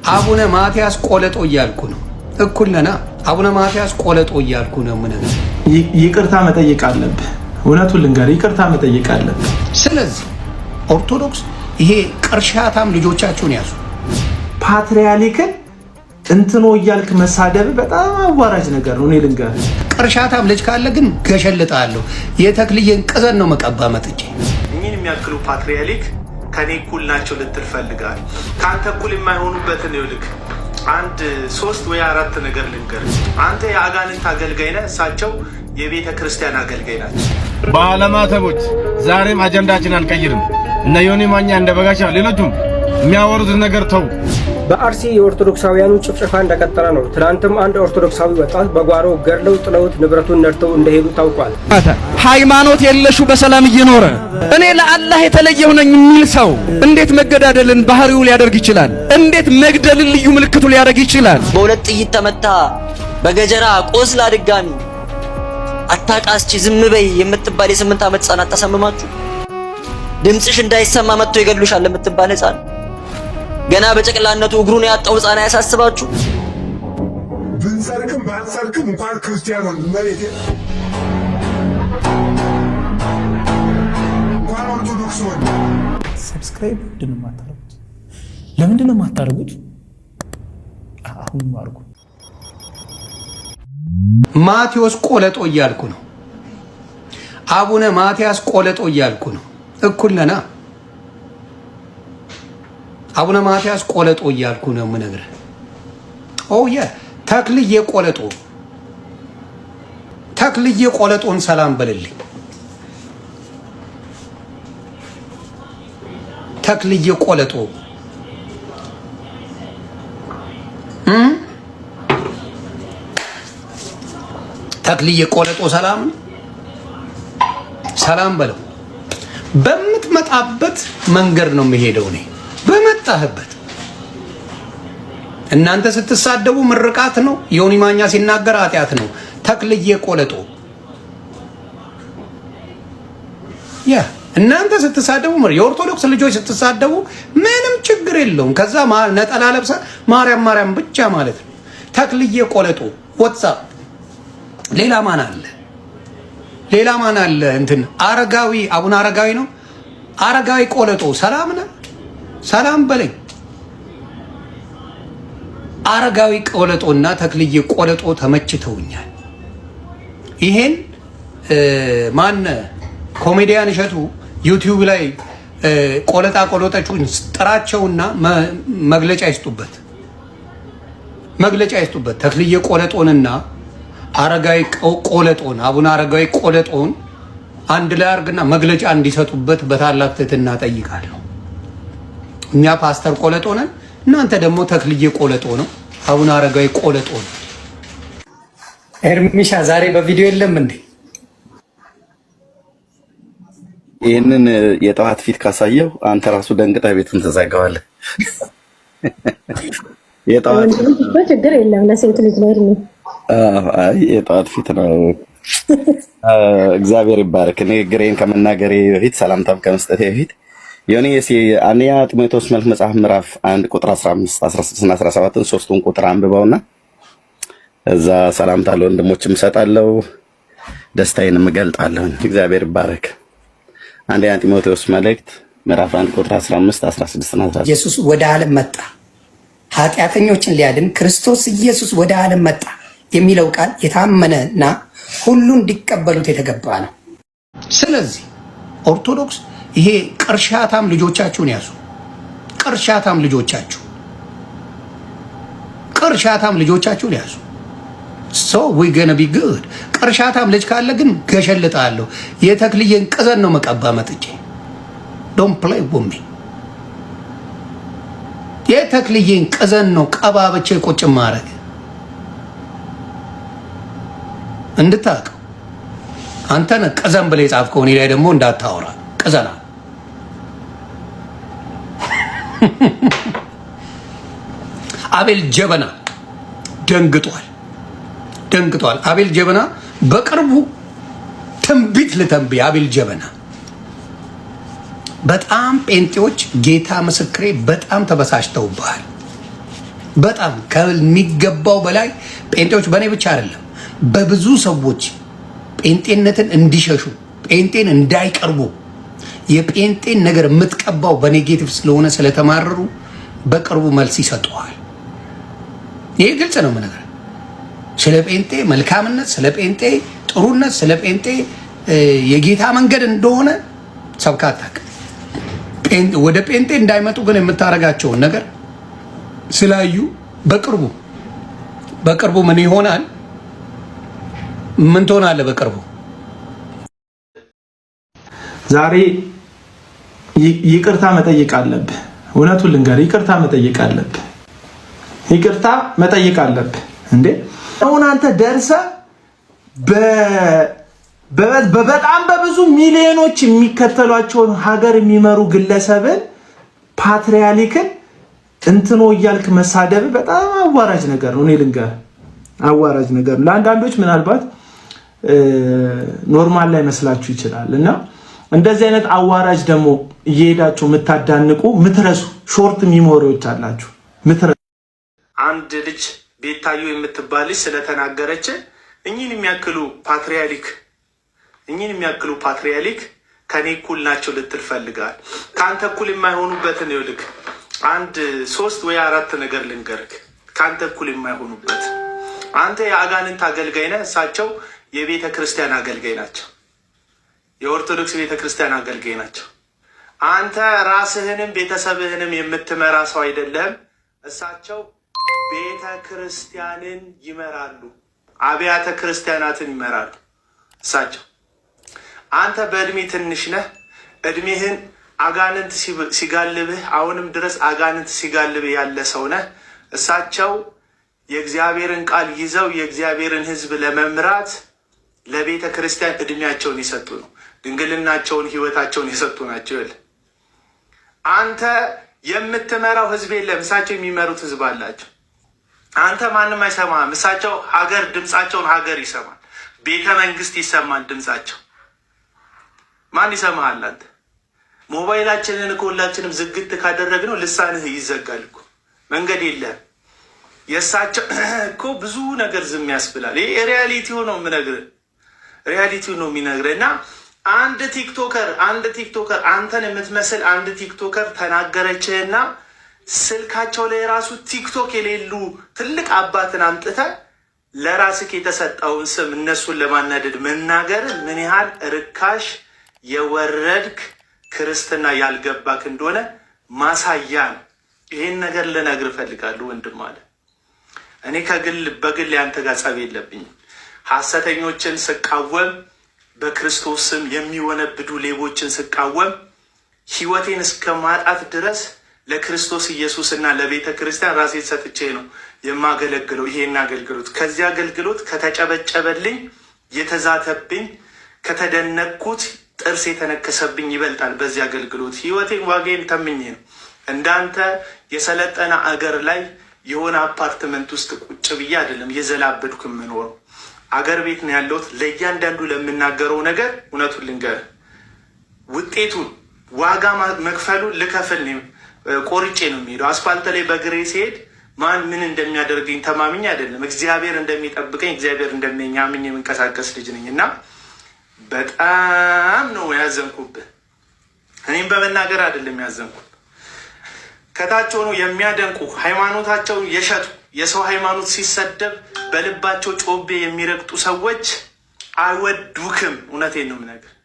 አቡነ ማትያስ ቆለጦ እያልኩ ነው። እኩል ነና። አቡነ ማትያስ ቆለጦ እያልኩ ነው። ምን ይቅርታ መጠየቅ አለብህ። እውነቱን ልንገርህ፣ ይቅርታ መጠየቅ አለብህ። ስለዚህ ኦርቶዶክስ ይሄ ቅርሻታም ልጆቻችሁን ያዙ። ፓትርያርክን እንትኖ እያልክ መሳደብ በጣም አዋራጅ ነገር ነው። እኔ ልንገርህ፣ ቅርሻታም ልጅ ካለ ግን ገሸልጣለሁ። የተክልዬን ቅዘን ነው መቀባ መጥቼ። እኚህን የሚያክሉ ፓትርያርክ ከኔ እኩል ናቸው ልትል ፈልጋል። ከአንተ እኩል የማይሆኑበትን ይልክ አንድ 3 ወይ 4 ነገር ልንገርህ። አንተ የአጋንንት አገልጋይ ነህ፣ እሳቸው የቤተ ክርስቲያን አገልጋይ ናቸው። ባለማተቦች ዛሬም አጀንዳችን አልቀይርም። እነ ዮኒ ማኛ እንደ በጋሻው ሌሎቹም የሚያወሩትን ነገር ተው። በአርሲ የኦርቶዶክሳውያኑ ጭፍጨፋ እንደቀጠለ ነው። ትናንትም አንድ ኦርቶዶክሳዊ ወጣት በጓሮ ገድለው ጥለውት ንብረቱን ነድተው እንደሄዱ ታውቋል። ሃይማኖት የለሹ በሰላም እየኖረ እኔ ለአላህ የተለየሁ ነኝ የሚል ሰው እንዴት መገዳደልን ባህሪው ሊያደርግ ይችላል? እንዴት መግደልን ልዩ ምልክቱ ሊያደርግ ይችላል? በሁለት ጥይት ተመታ በገጀራ ቆስላ ድጋሚ አታቃስቺ ዝም በይ የምትባል የ8 ዓመት ህፃን አታሰምማችሁ? ድምጽሽ እንዳይሰማ መጥቶ ይገድሉሻል የምትባል ህፃን ገና በጨቅላነቱ እግሩን ያጣው ህፃን አያሳስባችሁ? ብንሰርክም ባንሰርክም እንኳን ክርስቲያን ነው መሬት እንኳን ኦርቶዶክስ ነው። ሰብስክራይብ ለምንድን ነው የማታደርጉት? አሁን አድርጉ። ማቴዎስ ቆለጦ እያልኩ ነው። አቡነ ማትያስ ቆለጦ እያልኩ ነው። እኩል ነና። አቡነ ማትያስ ቆለጦ እያልኩ ነው የምነግርህ። ተክልዬ ቆለጦ፣ ተክልዬ ቆለጦን ሰላም በልልኝ። ተክልዬ ቆለጦ ተክልዬ ቆለጦ ሰላም በለው። በምትመጣበት መንገድ ነው የምሄደው እኔ በመጣህበት። እናንተ ስትሳደቡ ምርቃት ነው። ዮኒ ማኛ ሲናገር ኃጢአት ነው። ተክልዬ ቆለጦ እናንተ ስትሳደቡ የኦርቶዶክስ ልጆች ስትሳደቡ ምንም ችግር የለውም። ከዛ ነጠላ ለብሰ ማርያም ማርያም ብቻ ማለት ነው። ተክልዬ ቆለጦ ወጣ። ሌላ ማን አለ? ሌላ ማን አለ? እንትን አረጋዊ አቡነ አረጋዊ ነው። አረጋዊ ቆለጦ ሰላም ነህ? ሰላም በለኝ። አረጋዊ ቆለጦና ተክልዬ ቆለጦ ተመችተውኛል። ይሄን ማን ኮሜዲያን እሸቱ ዩቲዩብ ላይ ቆለጣ ቆለጦቹን ጥራቸውና መግለጫ ይስጡበት። ተክልዬ ቆለጦንና አረጋዊ ቆለጦን አቡነ አረጋዊ ቆለጦን አንድ ላይ አርግና መግለጫ እንዲሰጡበት በታላቅ ትህትና ጠይቃለሁ። እኛ ፓስተር ቆለጦ ነን፣ እናንተ ደግሞ ተክልዬ ቆለጦ ነው፣ አቡነ አረጋዊ ቆለጦ ነው። ኤርሚሻ ዛሬ በቪዲዮ የለም እንዴ? ይህንን የጠዋት ፊት ካሳየው አንተ ራሱ ደንግጠህ ቤትን ተዘጋዋለህ። የጠዋት ችግር የለም ለሴት ልጅ ነው። እድሜ የጠዋት ፊት ነው። እግዚአብሔር ይባረክ። ንግግሬን ከመናገሬ በፊት ሰላምታም ከመስጠቴ በፊት ዮኒ አንደኛ ጢሞቴዎስ መልክ መጽሐፍ ምዕራፍ 1 ቁጥር 15፣ 16 እና 17 ሶስቱን ቁጥር አንብበውና እዛ ሰላምታ ለወንድሞችም እሰጣለሁ፣ ደስታዬንም እገልጣለሁ። እግዚአብሔር ይባረክ። አንደኛ ጢሞቴዎስ መልእክት ምዕራፍ 1 ቁጥር 15፣ 16 እና 17 ኢየሱስ ወደ ዓለም መጣ ኃጢአተኞችን ሊያድን ክርስቶስ ኢየሱስ ወደ ዓለም መጣ የሚለው ቃል የታመነና ሁሉ እንዲቀበሉት የተገባ ነው። ስለዚህ ኦርቶዶክስ ይሄ ቅርሻታም ልጆቻችሁን ያዙ። ቅርሻታም ልጆቻችሁን ያዙ። so we gonna be good። ቅርሻታም ልጅ ካለ ግን ገሸልጣለሁ። የተክልዬን ቅዘን ነው መቀባ መጥቼ don't play with me። የተክልዬን ቅዘን ነው ቀባብቼ ቁጭ ማረግ እንድታውቀው። አንተ ነህ ቅዘን ብለህ የጻፍከው፣ እኔ ላይ ደግሞ እንዳታወራ ቅዘና። አቤል ጀበና ደንግጧል። አቤል ጀበና በቅርቡ ትንቢት ልተንብይ። አቤል ጀበና በጣም ጴንጤዎች ጌታ ምስክሬ በጣም ተበሳጭተውብሃል። በጣም ከሚገባው በላይ ጴንጤዎች በእኔ ብቻ አይደለም በብዙ ሰዎች ጴንጤነትን እንዲሸሹ ጴንጤን እንዳይቀርቡ የጴንጤን ነገር የምትቀባው በኔጌቲቭ ስለሆነ ስለተማረሩ በቅርቡ መልስ ይሰጡዋል። ይሄ ግልጽ ነው ነገር ስለ ጴንጤ መልካምነት፣ ስለ ጴንጤ ጥሩነት፣ ስለ ጴንጤ የጌታ መንገድ እንደሆነ ሰብካታክ ወደ ጴንጤ እንዳይመጡ ግን የምታረጋቸውን ነገር ስላዩ በቅርቡ ምን ይሆናል? ምን ትሆናለህ? በቅርቡ ዛሬ ይቅርታ መጠየቅ አለብህ። እውነቱን ልንገርህ፣ ይቅርታ መጠየቅ አለብህ። እንዴ አሁን አንተ ደርሰህ በጣም በብዙ ሚሊዮኖች የሚከተሏቸውን ሀገር የሚመሩ ግለሰብን ፓትርያርክን እንትኖ እያልክ መሳደብ በጣም አዋራጅ ነገር ነው። እኔ ልንገርህ አዋራጅ ነገር ነው። ለአንዳንዶች ምናልባት ኖርማል ላይ መስላችሁ ይችላል። እና እንደዚህ አይነት አዋራጅ ደግሞ እየሄዳችሁ የምታዳንቁ ምትረሱ ሾርት ሚሞሪዎች አላችሁ። አንድ ልጅ ቤታዩ የምትባል ልጅ ስለተናገረች እኚህን የሚያክሉ ፓትርያርክ ከኔ እኩል ናቸው ልትል ፈልጋል። ከአንተ እኩል የማይሆኑበትን ይልክ አንድ 3 ወይ 4 ነገር ልንገርክ። ከአንተ እኩል የማይሆኑበት አንተ የአጋንንት አገልጋይ ነህ፣ እሳቸው የቤተ ክርስቲያን አገልጋይ ናቸው። የኦርቶዶክስ ቤተ ክርስቲያን አገልጋይ ናቸው። አንተ ራስህንም ቤተሰብህንም የምትመራ ሰው አይደለም። እሳቸው ቤተ ክርስቲያንን ይመራሉ፣ አብያተ ክርስቲያናትን ይመራሉ እሳቸው። አንተ በእድሜ ትንሽ ነህ። እድሜህን አጋንንት ሲጋልብህ አሁንም ድረስ አጋንንት ሲጋልብህ ያለ ሰው ነህ። እሳቸው የእግዚአብሔርን ቃል ይዘው የእግዚአብሔርን ሕዝብ ለመምራት ለቤተ ክርስቲያን እድሜያቸውን የሰጡ ነው። ድንግልናቸውን ህይወታቸውን የሰጡ ናቸው። ይል አንተ የምትመራው ሕዝብ የለም። እሳቸው የሚመሩት ሕዝብ አላቸው። አንተ ማንም አይሰማህም። እሳቸው ድምፃቸውን ሀገር ይሰማል። ቤተ መንግስት ይሰማል ድምፃቸው። ማን ይሰማሃል አንተ? ሞባይላችንን እኮ ሁላችንም ዝግት ካደረግነው ልሳንህ ይዘጋል እኮ መንገድ የለም። የእሳቸው እኮ ብዙ ነገር ዝም ያስብላል። ይሄ ሪያሊቲው ነው የምነግርህ፣ ሪያሊቲው ነው የሚነግርህ። እና አንድ ቲክቶከር አንተን የምትመስል አንድ ቲክቶከር ተናገረችህና ስልካቸው ላይ የራሱ ቲክቶክ የሌሉ ትልቅ አባትን አምጥተህ ለራስህ የተሰጠውን ስም እነሱን ለማናደድ መናገር ምን ያህል ርካሽ የወረድክ ክርስትና ያልገባክ እንደሆነ ማሳያ ነው። ይህን ነገር ልነግርህ እፈልጋለሁ ወንድም አለ። እኔ በግል ያንተ ጋር ጸብ የለብኝም። ሐሰተኞችን ስቃወም፣ በክርስቶስ ስም የሚወነብዱ ሌቦችን ስቃወም ህይወቴን እስከ ማጣት ድረስ ለክርስቶስ ኢየሱስና ለቤተ ክርስቲያን ራሴን ሰጥቼ ነው የማገለግለው። ይሄን አገልግሎት ከዚህ አገልግሎት ከተጨበጨበልኝ የተዛተብኝ ከተደነቅኩት ጥርስ የተነከሰብኝ ይበልጣል። በዚህ አገልግሎት ህይወቴን ዋጋዬን ተምኜ ነው። እንዳንተ የሰለጠነ አገር ላይ የሆነ አፓርትመንት ውስጥ ቁጭ ብዬ አይደለም የዘላበድኩ የምኖረው። አገር ቤት ነው ያለሁት። ለእያንዳንዱ ለምናገረው ነገር እውነቱን ልንገር፣ ውጤቱን ዋጋ መክፈሉን ልከፍል ቆርጬ ነው የሚሄደው። አስፋልት ላይ በግሬ ሲሄድ ማን ምን እንደሚያደርገኝ ተማምኜ አይደለም፣ እግዚአብሔር እንደሚጠብቀኝ እግዚአብሔር እንደሚያምኝ የምንቀሳቀስ ልጅ ነኝ። እና በጣም ነው ያዘንኩብህ። እኔም በመናገር አይደለም ያዘንኩት። ከታች ሆኖ የሚያደንቁ ሃይማኖታቸውን የሸጡ የሰው ሃይማኖት ሲሰደብ በልባቸው ጮቤ የሚረግጡ ሰዎች አይወዱክም። እውነቴን ነው የምነግርህ።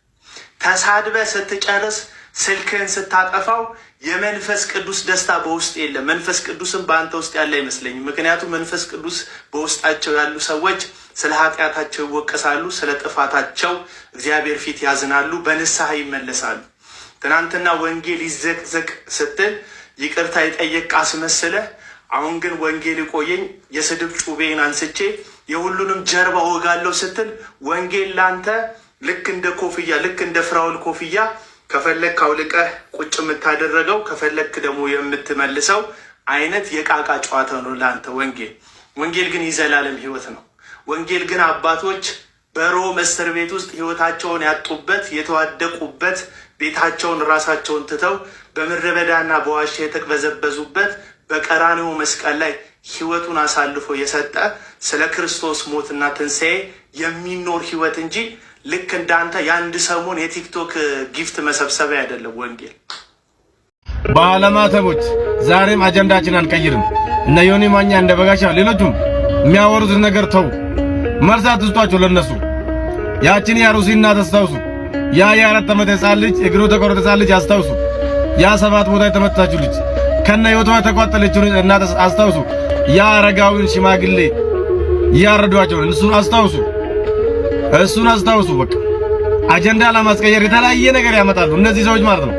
ተሳድበ ስትጨርስ ስልክህን ስታጠፋው የመንፈስ ቅዱስ ደስታ በውስጥ የለም። መንፈስ ቅዱስም በአንተ ውስጥ ያለ አይመስለኝም። ምክንያቱም መንፈስ ቅዱስ በውስጣቸው ያሉ ሰዎች ስለ ኃጢአታቸው ይወቀሳሉ፣ ስለ ጥፋታቸው እግዚአብሔር ፊት ያዝናሉ፣ በንስሐ ይመለሳሉ። ትናንትና ወንጌል ይዘቅዘቅ ስትል ይቅርታ የጠየቅ አስመስለህ፣ አሁን ግን ወንጌል ይቆየኝ የስድብ ጩቤን አንስቼ የሁሉንም ጀርባ ወጋለሁ ስትል ወንጌል ላንተ ልክ እንደ ኮፍያ፣ ልክ እንደ ፍራውል ኮፍያ ከፈለክ አውልቀህ ቁጭ የምታደረገው ከፈለክ ደግሞ የምትመልሰው አይነት የቃቃ ጨዋታ ነው ለአንተ ወንጌል። ወንጌል ግን የዘላለም ህይወት ነው። ወንጌል ግን አባቶች በሮም እስር ቤት ውስጥ ህይወታቸውን ያጡበት የተዋደቁበት ቤታቸውን ራሳቸውን ትተው በምድረ በዳና በዋሻ የተቅበዘበዙበት በቀራንዮ መስቀል ላይ ህይወቱን አሳልፎ የሰጠ ስለ ክርስቶስ ሞትና ትንሣኤ የሚኖር ህይወት እንጂ ልክ እንዳንተ የአንድ ሰሞን የቲክቶክ ጊፍት መሰብሰቢያ አይደለም ወንጌል። ባለማተቦች ዛሬም አጀንዳችን አንቀይርም። እነ ዮኒ ማኛ እንደ በጋሻው ሌሎቹም የሚያወሩት ነገር ተው፣ መርሳት ትስጧቸው ለነሱ። ያችን ያሩሲ እናት አስታውሱ። ያ የ4 ዓመት ህፃን ልጅ እግሩ ተቆረጠ ህፃን ልጅ አስታውሱ። ያ 7 ቦታ የተመታችው ልጅ ከነ ህይወቷ የተቋጠለችው እናት አስታውሱ። ያ አረጋዊን ሽማግሌ ያረዷቸው እሱን አስታውሱ። እሱን አስታውሱ። በቃ አጀንዳ ለማስቀየር የተለያየ ነገር ያመጣሉ እነዚህ ሰዎች ማለት ነው።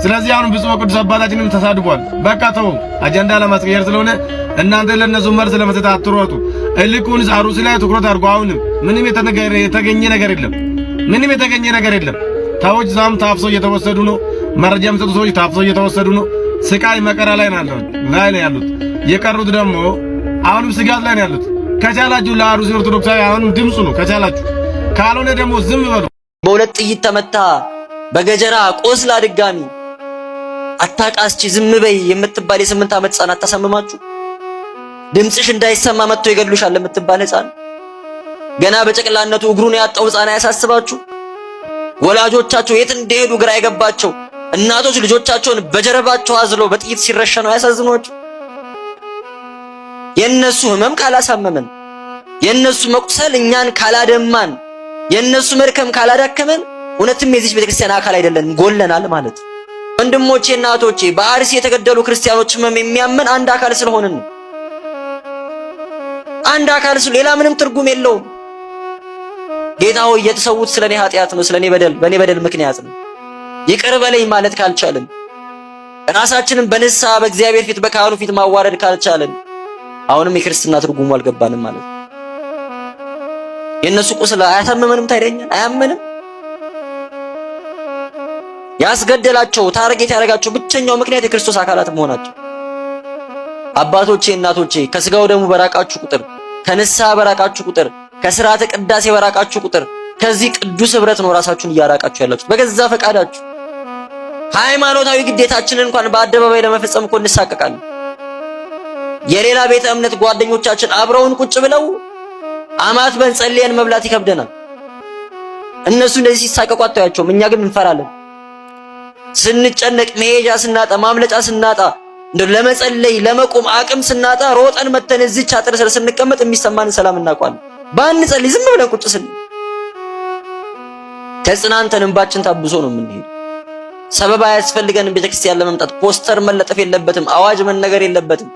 ስለዚህ አሁን ብፁዕ ቅዱስ አባታችንም ተሳድቧል። በቃ ተው፣ አጀንዳ ለማስቀየር ስለሆነ እናንተ ለነሱ መልስ ለመስጠት አትሮጡ። እልኩንስ አሩሲ ላይ ትኩረት አድርጉ። አሁንም ምንም የተገኘ ነገር የለም። ምንም የተገኘ ነገር የለም። ታዎች ዛም ታፍሰው እየተወሰዱ ነው። መረጃ የሚሰጡ ሰዎች ታፍሰው እየተወሰዱ ነው። ስቃይ መከራ ላይ ነው ያሉት። የቀሩት ደግሞ አሁንም ስጋት ላይ ነው ያሉት። ከቻላችሁ ለአሩሲ ኦርቶዶክሳዊ አሁንም ድምፁ ነው ከቻላችሁ፣ ካልሆነ ደግሞ ዝም በሉ። በሁለት ጥይት ተመታ በገጀራ ቆስላ ድጋሚ አታቃስቺ ዝም በይ የምትባል የ8 ዓመት ህፃን አታሳምማችሁ? ድምጽሽ እንዳይሰማ መጥቶ ይገሉሻል የምትባል ህፃን ገና በጨቅላነቱ እግሩን ያጣው ህፃን አያሳስባችሁ? ወላጆቻቸው የት እንደሄዱ ግራ የገባቸው እናቶች ልጆቻቸውን በጀርባቸው አዝለው በጥይት ሲረሸኑ አያሳዝኗችሁ? የነሱ ህመም ካላሳመመን፣ የነሱ መቁሰል እኛን ካላደማን፣ የነሱ መርከም ካላዳከመን እውነትም የዚህ ቤተክርስቲያን አካል አይደለን፣ ጎለናል ማለት። ወንድሞቼ እናቶቼ በአርሲ የተገደሉ ክርስቲያኖች ህመም የሚያመን አንድ አካል ስለሆነን ነው። አንድ አካል ሌላ ምንም ትርጉም የለውም። ጌታ ሆይ የተሰዉት ስለኔ ኃጢአት ነው፣ ስለኔ በደል በኔ በደል ምክንያት ነው ይቅር በለኝ ማለት ካልቻለን፣ ራሳችንን በንስሐ በእግዚአብሔር ፊት በካህኑ ፊት ማዋረድ ካልቻለን አሁንም የክርስትና ትርጉሙ አልገባንም ማለት ነው። የነሱ ቁስል አያሳምመንም ታይደኛል? አያመንም። ያስገደላቸው ታርጌት ያደረጋቸው ብቸኛው ምክንያት የክርስቶስ አካላት መሆናቸው። አባቶቼ እናቶቼ ከስጋው ደሙ በራቃችሁ ቁጥር፣ ከንስሐ በራቃችሁ ቁጥር፣ ከሥርዓተ ቅዳሴ በራቃችሁ ቁጥር ከዚህ ቅዱስ ህብረት ነው ራሳችሁን እያራቃችሁ ያላችሁ በገዛ ፈቃዳችሁ። ሃይማኖታዊ ግዴታችንን እንኳን በአደባባይ ለመፈጸም እኮ እንሳቀቃለን። የሌላ ቤተ እምነት ጓደኞቻችን አብረውን ቁጭ ብለው አማት በንጸልየን መብላት ይከብደናል። እነሱ እንደዚህ ሲሳቀቁ አታያቸውም። እኛ ግን እንፈራለን። ስንጨነቅ መሄጃ ስናጣ ማምለጫ ስናጣ እንደው ለመጸለይ ለመቆም አቅም ስናጣ ሮጠን መተን እዚች አጥር ስር ስንቀመጥ የሚሰማንን ሰላም እናውቃለን። ባንጸልይ ዝም ብለን ቁጭ ስንል ተጽናንተን እንባችን ታብሶ ነው የምንሄድ። ሰበብ አያስፈልገንም። ቤተክርስቲያን ለመምጣት ፖስተር መለጠፍ የለበትም። አዋጅ መነገር የለበትም።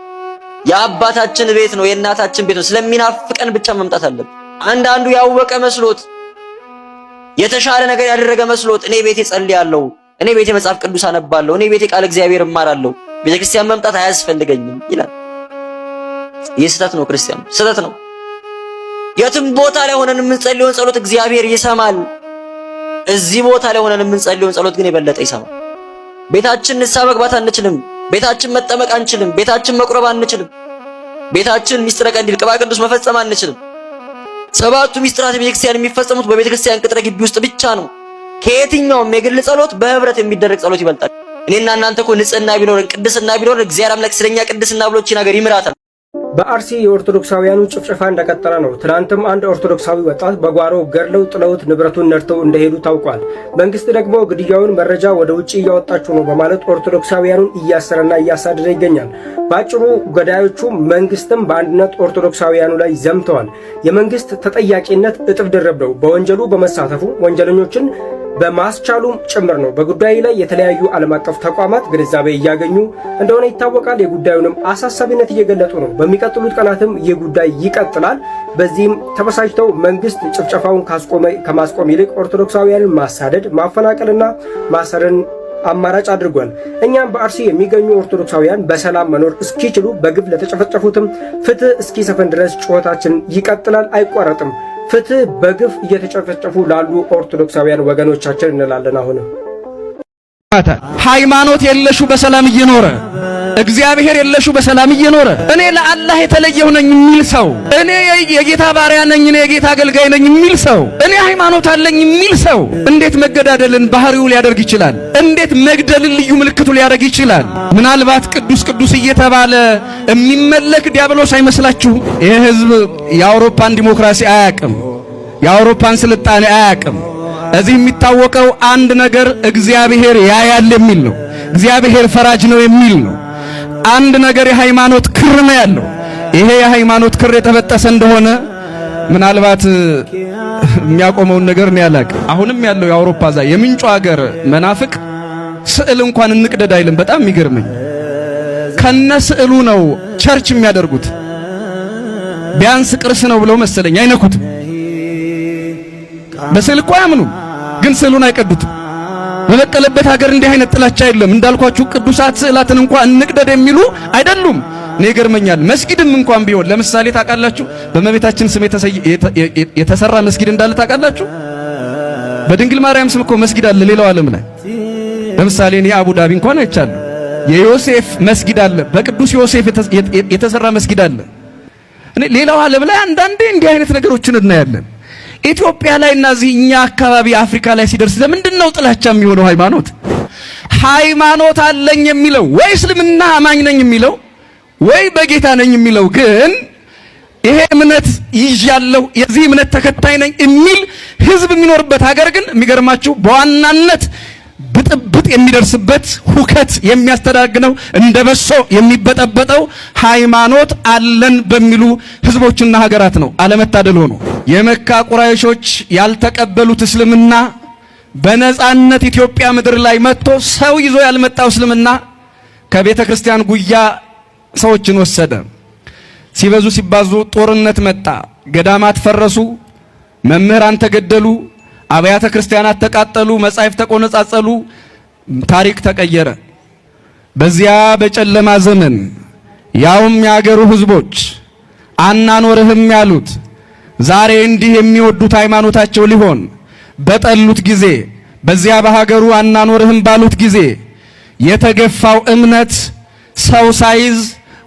የአባታችን ቤት ነው፣ የእናታችን ቤት ነው። ስለሚናፍቀን ብቻ መምጣት አለብን። አንዳንዱ ያወቀ መስሎት የተሻለ ነገር ያደረገ መስሎት እኔ ቤቴ ጸልያለሁ፣ እኔ ቤቴ መጽሐፍ ቅዱስ አነባለሁ፣ እኔ ቤቴ ቃል እግዚአብሔር እማራለሁ፣ ቤተክርስቲያን መምጣት አያስፈልገኝም ይላል። ይህ ስህተት ነው። ክርስቲያን ስህተት ነው። የትም ቦታ ላይ ሆነን የምንጸልየውን ጸሎት እግዚአብሔር ይሰማል። እዚህ ቦታ ላይ ሆነን የምንጸልየውን ጸሎት ግን የበለጠ ይሰማል። ቤታችን ንስሐ መግባት አንችልም። ቤታችን መጠመቅ አንችልም። ቤታችን መቁረብ አንችልም። ቤታችን ሚስጥረ ቀንዲል ቅባ ቅዱስ መፈጸም አንችልም። 7ቱ ሚስጥራት ቤተክርስቲያን የሚፈጸሙት በቤተክርስቲያን ቅጥረ ግቢ ውስጥ ብቻ ነው። ከየትኛውም የግል ጸሎት በህብረት የሚደረግ ጸሎት ይበልጣል። እኔና እናንተ እኮ ንጽህና ቢኖር ቅድስና ቢኖር እግዚአብሔር አምላክ ስለኛ ቅድስና ብሎ እቺ ነገር ይምራታል። በአርሲ የኦርቶዶክሳውያኑ ጭፍጨፋ እንደቀጠለ ነው። ትናንትም አንድ ኦርቶዶክሳዊ ወጣት በጓሮ ገድለው ጥለውት ንብረቱን ነድተው እንደሄዱ ታውቋል። መንግስት ደግሞ ግድያውን መረጃ ወደ ውጭ እያወጣችሁ ነው በማለት ኦርቶዶክሳውያኑን እያሰረና እያሳደደ ይገኛል። በአጭሩ ገዳዮቹ መንግስትም በአንድነት ኦርቶዶክሳውያኑ ላይ ዘምተዋል። የመንግስት ተጠያቂነት እጥፍ ድርብ ነው። በወንጀሉ በመሳተፉ ወንጀለኞችን በማስቻሉም ጭምር ነው። በጉዳዩ ላይ የተለያዩ ዓለም አቀፍ ተቋማት ግንዛቤ እያገኙ እንደሆነ ይታወቃል። የጉዳዩንም አሳሳቢነት እየገለጡ ነው። በሚቀጥሉት ቀናትም ይህ ጉዳይ ይቀጥላል። በዚህም ተበሳጭተው መንግስት ጭፍጨፋውን ከማስቆም ይልቅ ኦርቶዶክሳውያንን ማሳደድ፣ ማፈናቀልና ማሰርን አማራጭ አድርጓል። እኛም በአርሲ የሚገኙ ኦርቶዶክሳውያን በሰላም መኖር እስኪችሉ በግፍ ለተጨፈጨፉትም ፍትህ እስኪሰፍን ድረስ ጩኸታችን ይቀጥላል፣ አይቋረጥም። ፍትህ በግፍ እየተጨፈጨፉ ላሉ ኦርቶዶክሳውያን ወገኖቻችን እንላለን። አሁንም ሃይማኖት የለሹ በሰላም እየኖረ እግዚአብሔር የለሹ በሰላም እየኖረ እኔ ለአላህ የተለየሁ ነኝ የሚል ሰው፣ እኔ የጌታ ባሪያ ነኝ፣ እኔ የጌታ አገልጋይ ነኝ የሚል ሰው፣ እኔ ሃይማኖት አለኝ የሚል ሰው እንዴት መገዳደልን ባህሪው ሊያደርግ ይችላል? እንዴት መግደልን ልዩ ምልክቱ ሊያደርግ ይችላል? ምናልባት ቅዱስ ቅዱስ እየተባለ የሚመለክ ዲያብሎስ አይመስላችሁ? ይህ ህዝብ የአውሮፓን ዲሞክራሲ አያውቅም፣ የአውሮፓን ስልጣኔ አያውቅም። እዚህ የሚታወቀው አንድ ነገር እግዚአብሔር ያያል የሚል ነው። እግዚአብሔር ፈራጅ ነው የሚል ነው። አንድ ነገር የሃይማኖት ክር ነው ያለው። ይሄ የሃይማኖት ክር የተበጠሰ እንደሆነ ምናልባት የሚያቆመውን ነገር ነው ያላቀ። አሁንም ያለው የአውሮፓ የምንጩ ሀገር መናፍቅ ስዕል እንኳን እንቅደድ አይልም። በጣም የሚገርመኝ ከነ ስዕሉ ነው ቸርች የሚያደርጉት። ቢያንስ ቅርስ ነው ብለው መሰለኝ አይነኩትም። በስዕል እኮ አያምኑም፣ ግን ስዕሉን አይቀዱትም። በበቀለበት ሀገር እንዲህ አይነት ጥላቻ የለም። እንዳልኳችሁ ቅዱሳት ስዕላትን እንኳን እንቅደድ የሚሉ አይደሉም። እኔ ይገርመኛል። መስጊድም እንኳን ቢሆን ለምሳሌ ታውቃላችሁ፣ በእመቤታችን ስም የተሰራ መስጊድ እንዳለ ታውቃላችሁ። በድንግል ማርያም ስም እኮ መስጊድ አለ ሌላው ዓለም ላይ። ለምሳሌ እኔ አቡ ዳቢ እንኳን አይቻለሁ። የዮሴፍ መስጊድ አለ፣ በቅዱስ ዮሴፍ የተሰራ መስጊድ አለ። እኔ ሌላው ዓለም ላይ አንዳንዴ እንዲህ አይነት ነገሮችን እናያለን። ኢትዮጵያ ላይ እና እዚህ እኛ አካባቢ አፍሪካ ላይ ሲደርስ ለምንድን ነው ጥላቻ የሚሆነው? ሃይማኖት አለኝ የሚለው ወይ እስልምና አማኝ ነኝ የሚለው ወይ በጌታ ነኝ የሚለው ግን ይሄ እምነት ይዣለሁ የዚህ እምነት ተከታይ ነኝ የሚል ህዝብ የሚኖርበት ሀገር ግን የሚገርማችሁ በዋናነት ብጥብጥ የሚደርስበት ሁከት የሚያስተዳግነው እንደ በሶ የሚበጠበጠው ሃይማኖት አለን በሚሉ ህዝቦችና ሀገራት ነው። አለመታደል ሆኖ የመካ ቁራይሾች ያልተቀበሉት እስልምና በነጻነት ኢትዮጵያ ምድር ላይ መጥቶ ሰው ይዞ ያልመጣው እስልምና ከቤተ ክርስቲያን ጉያ ሰዎችን ወሰደ። ሲበዙ ሲባዙ ጦርነት መጣ፣ ገዳማት ፈረሱ፣ መምህራን ተገደሉ፣ አብያተ ክርስቲያናት ተቃጠሉ፣ መጻሕፍት ተቆነጻጸሉ፣ ታሪክ ተቀየረ። በዚያ በጨለማ ዘመን ያውም ያገሩ ህዝቦች አናኖርህም ያሉት ዛሬ እንዲህ የሚወዱት ሃይማኖታቸው ሊሆን በጠሉት ጊዜ በዚያ በሀገሩ አናኖርህም ባሉት ጊዜ የተገፋው እምነት ሰው ሳይዝ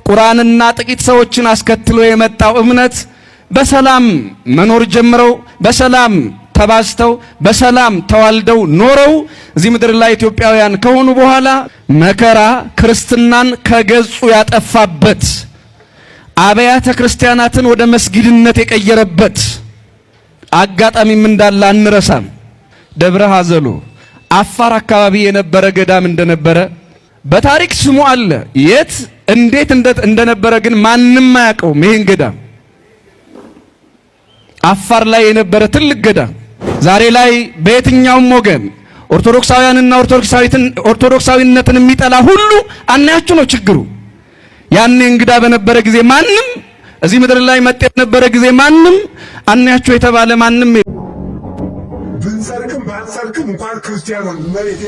ቁርአንና ጥቂት ሰዎችን አስከትሎ የመጣው እምነት በሰላም መኖር ጀምረው በሰላም ተባስተው በሰላም ተዋልደው ኖረው እዚህ ምድር ላይ ኢትዮጵያውያን ከሆኑ በኋላ መከራ ክርስትናን ከገጹ ያጠፋበት አብያተ ክርስቲያናትን ወደ መስጊድነት የቀየረበት አጋጣሚም እንዳለ አንረሳም። ደብረ ሐዘሎ አፋር አካባቢ የነበረ ገዳም እንደነበረ በታሪክ ስሙ አለ። የት እንዴት እንደነበረ ግን ማንም አያውቀውም። ይሄን ገዳም አፋር ላይ የነበረ ትልቅ ገዳም ዛሬ ላይ በየትኛውም ወገን ኦርቶዶክሳውያንና ኦርቶዶክሳዊነትን የሚጠላ ሁሉ አናያችሁ ነው ችግሩ። ያኔ እንግዳ በነበረ ጊዜ ማንም እዚህ ምድር ላይ መጤ በነበረ ጊዜ ማንም አናያችሁ የተባለ ማንም ብንሰርክም ባንሰርክም እንኳን ክርስቲያኖን መሬት